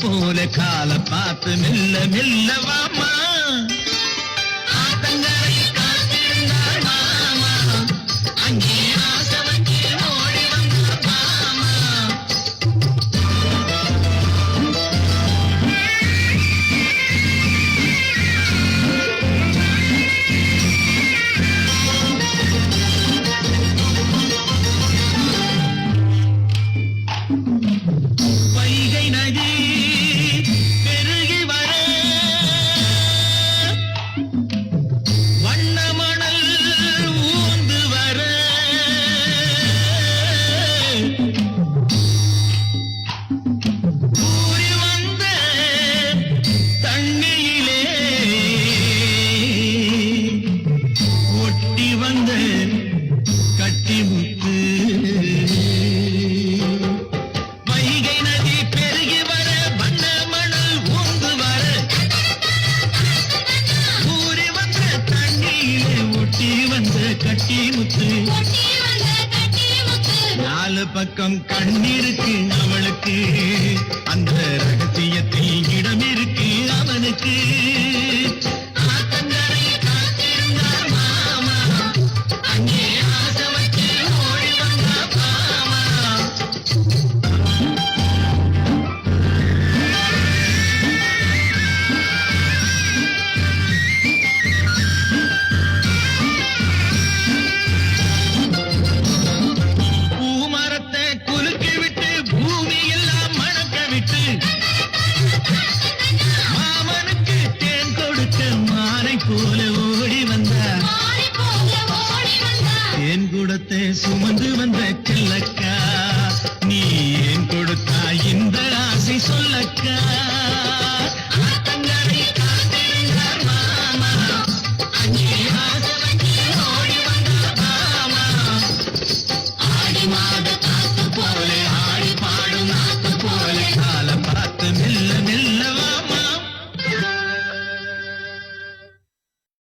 போல கால பார்த்து மெல்ல மெல்ல வாமா ஆத்தங்கரை காத்திருந்தாள் மாமா அங்கே ஆசை வச்சு ஓடி வந்த மாமா வைகை நதி பெருகி வர வண்ண மணல் ஊந்து வர ஊறி வந்த தண்ணியிலே ஒட்டி வந்த கட்டிமுத்து வைகை நதி பெருகி வர வண்ண மணல் ஊந்து வர ஊறி வந்த தண்ணியிலே ஒட்டி வந்த கட்டிமுத்து நாலு பக்கம் கண்ணிருக்கு அவளுக்கு அந்த ரகசியத்தில் இடம் இருக்கு அவனுக்கு